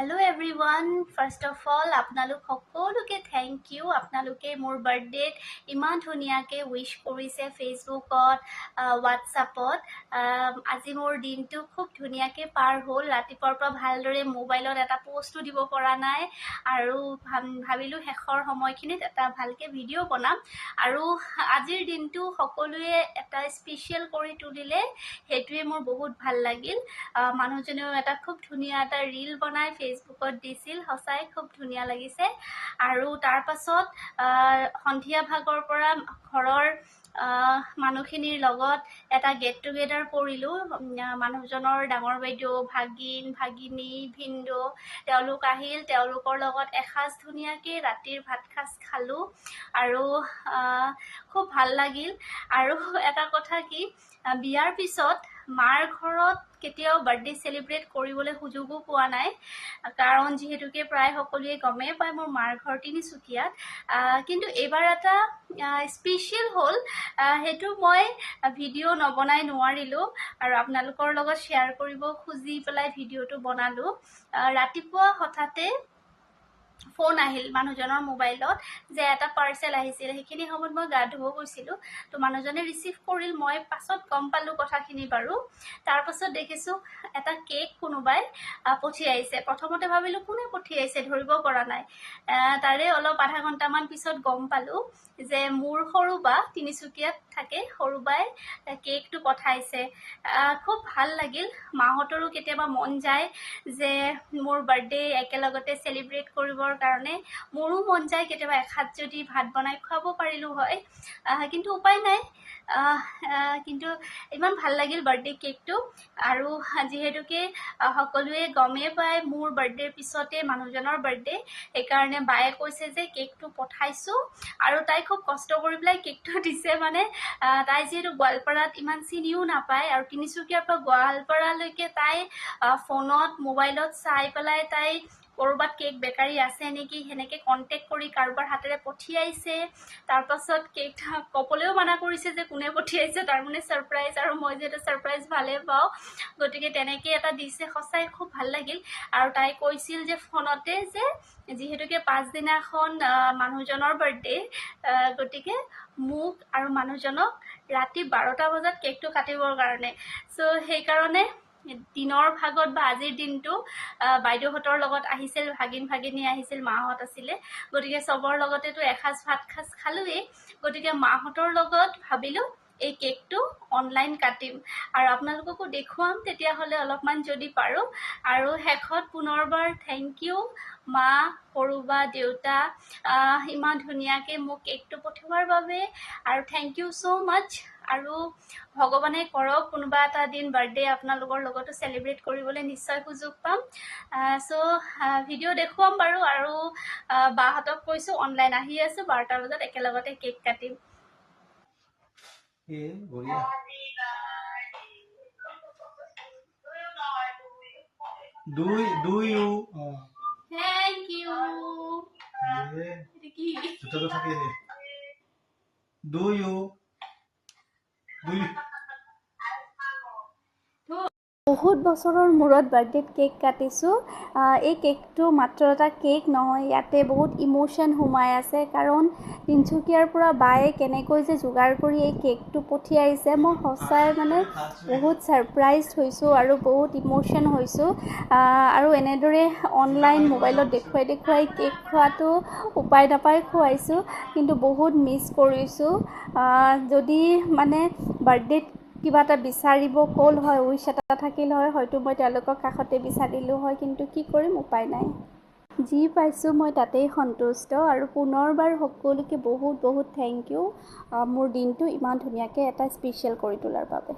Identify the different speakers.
Speaker 1: Hello everyone. First of all, আপোনালোক সকলোকে thank you. আপোনালোকে মোৰ বাৰ্থডেত ইমান ধুনীয়াকে উইশ কৰিছে ফেচবুকত, হোৱাটছআপত। আজি মোৰ দিনটো খুব ধুনীয়াকে পাৰ হ'ল। ৰাতিপুৱাৰ পৰা ভালদৰে মোবাইলত এটা পোষ্টো দিব পৰা নাই আৰু ভাবিলোঁ শেষৰ সময়খিনিত এটা ভালকে ভিডিঅ' বনাম আৰু আজিৰ দিনটো সকলোৱে এটা স্পেচিয়েল কৰি তুলিলে, সেইটোৱে মোৰ বহুত ভাল লাগিল। মানুহজনেও এটা খুব ধুনীয়া এটা ৰীল বনাই ফেচবুকত দিছিল, সঁচাই খুব ধুনীয়া লাগিছে। আৰু তাৰ পাছত সন্ধিয়া ভাগৰ পৰা ঘৰৰ মানুহখিনিৰ লগত এটা গেট টুগেডাৰ কৰিলোঁ। মানুহজনৰ ডাঙৰ বাইদেউ, ভাগিন, ভাগিনী, ভিনদেউ তেওঁলোক আহিল। তেওঁলোকৰ লগত এসাঁজ ধুনীয়াকৈ ৰাতিৰ ভাত সাঁজ খালোঁ আৰু খুব ভাল লাগিল। আৰু এটা কথা কি, বিয়াৰ পিছত মাৰ ঘৰত কেতিয়াও বাৰ্থডে চেলিব্ৰেট কৰিবলৈ সুযোগো পোৱা নাই, কাৰণ যিহেতুকে প্ৰায় সকলোৱে গমেই পায় মোৰ মাৰ ঘৰ তিনিচুকীয়াত। কিন্তু এইবাৰ এটা স্পেচিয়েল হ'ল, সেইটো মই ভিডিঅ' নবনাই নোৱাৰিলোঁ আৰু আপোনালোকৰ লগত শ্বেয়াৰ কৰিব খুজি পেলাই ভিডিঅ'টো বনালোঁ। ৰাতিপুৱা হঠাতে ফোন আহিল মানুহজনৰ মোবাইলত যে এটা পাৰ্চেল আহিছিল। সেইখিনি সময়ত মই গা ধুব গৈছিলোঁ, তো মানুহজনে ৰিচিভ কৰিল। মই পাছত গম পালোঁ কথাখিনি বাৰু। তাৰপাছত দেখিছোঁ এটা কেক কোনোবাই পঠিয়াইছে। প্ৰথমতে ভাবিলোঁ কোনে পঠিয়াইছে, ধৰিব পৰা নাই। তাৰে অলপ আধা ঘণ্টামান পিছত গম পালোঁ যে মোৰ সৰু বা, তিনিচুকীয়াত থাকে, সৰু বাই কেকটো পঠাইছে। খুব ভাল লাগিল। মাহঁতৰো কেতিয়াবা মন যায় যে মোৰ বাৰ্থডে একেলগতে চেলিব্ৰেট কৰিবৰ কাৰণে। মোৰো মন যায় কেতিয়াবা এসাঁজ যদি ভাত বনাই খুৱাব পাৰিলোঁ হয়, কিন্তু উপায় নাই। কিন্তু ইমান ভাল লাগিল বাৰ্থডে কেকটো। আৰু যিহেতুকে সকলোৱে গমেই পায় মোৰ বাৰ্থডেৰ পিছতে মানুহজনৰ বাৰ্থডে, সেইকাৰণে বায়ে কৈছে যে কেকটো পঠাইছোঁ আৰু তাই খুব কষ্ট কৰি পেলাই কেকটো দিছে। মানে তাই যিহেতু গোৱালপাৰাত ইমান চিনিও নাপায় আৰু তিনিচুকীয়াৰ পৰা গোৱালপাৰালৈকে তাই ফোনত মোবাইলত চাই পেলাই তাই ক'ৰবাত কেক বেকাৰী আছে নেকি সেনেকৈ কণ্টেক্ট কৰি কাৰোবাৰ হাতেৰে পঠিয়াইছে। তাৰপাছত কেক ক'বলৈও মানা কৰিছে যে কোনে পঠিয়াইছে, তাৰমানে ছাৰপ্ৰাইজ, আৰু মই যিহেতু ছাৰপ্ৰাইজ ভালেই পাওঁ, গতিকে তেনেকৈ এটা দিছে। সঁচাই খুব ভাল লাগিল। আৰু তাই কৈছিল যে ফোনতে যে যিহেতুকে পাছদিনাখন মানুহজনৰ বাৰ্থডে, গতিকে মোক আৰু মানুহজনক ৰাতি 12টা বজাত কেকটো কাটিবৰ কাৰণে। চ' সেইকাৰণে দিনৰ ভাগত বা আজিৰ দিনটো বাইদেউহঁতৰ লগত আহিছিল, ভাগিন ভাগিনী আহিছিল, মাহঁত আছিলে, গতিকে চবৰ লগতেতো এসাঁজ ভাত সাঁজ খালোৱেই। গতিকে মাহঁতৰ লগত ভাবিলোঁ এই কেকটো অনলাইন কাটিম আৰু আপোনালোককো দেখুৱাম তেতিয়াহ'লে অলপমান যদি পাৰোঁ। আৰু শেষত পুনৰবাৰ থেংক ইউ মা, সৰু বা, দেউতা, ইমান ধুনীয়াকৈ মোক কেকটো পঠিওৱাৰ বাবে, আৰু থেংক ইউ ছ' মাছ। আৰু ভগৱানে কৰক কোনোবা এটা দিন বাৰ্থডে আপোনালোকৰ লগতো চেলিব্ৰেট কৰিবলৈ নিশ্চয় সুযোগ পাম। চ' ভিডিঅ' দেখুৱাম বাৰু। আৰু বাহঁতক কৈছোঁ অনলাইন আহি আছোঁ, 12টা বজাত একেলগতে কেক কাটিম। Thank you.
Speaker 2: Do you?
Speaker 1: বহুত বছৰৰ মূৰত বাৰ্থডেত কেক কাটিছোঁ। এই কেকটো মাত্ৰ এটা কেক নহয়, ইয়াতে বহুত ইম'শ্যন সোমাই আছে, কাৰণ তিনিচুকীয়াৰ পৰা বায়ে কেনেকৈ যে যোগাৰ কৰি এই কেকটো পঠিয়াইছে, মই সঁচাই মানে বহুত ছাৰপ্ৰাইজ হৈছোঁ আৰু বহুত ইম'শ্যন হৈছোঁ। আৰু এনেদৰে অনলাইন মোবাইলত দেখুৱাই কেক খোৱাটো উপায় নাপাই খুৱাইছোঁ, কিন্তু বহুত মিছ কৰিছোঁ। যদি মানে বাৰ্থডেত কিবা এটা বিচাৰিব ক'ল হয়, উইচ এটা থাকিল হয়, হয়তো মই তেওঁলোকৰ কাষতে বিচাৰিলোঁ হয়, কিন্তু কি কৰিম, উপায় নাই। যি পাইছোঁ মই তাতেই সন্তুষ্ট। আৰু পুনৰবাৰ সকলোকে বহুত বহুত থেংক ইউ মোৰ দিনটো ইমান ধুনীয়াকৈ এটা স্পেচিয়েল কৰি তোলাৰ বাবে।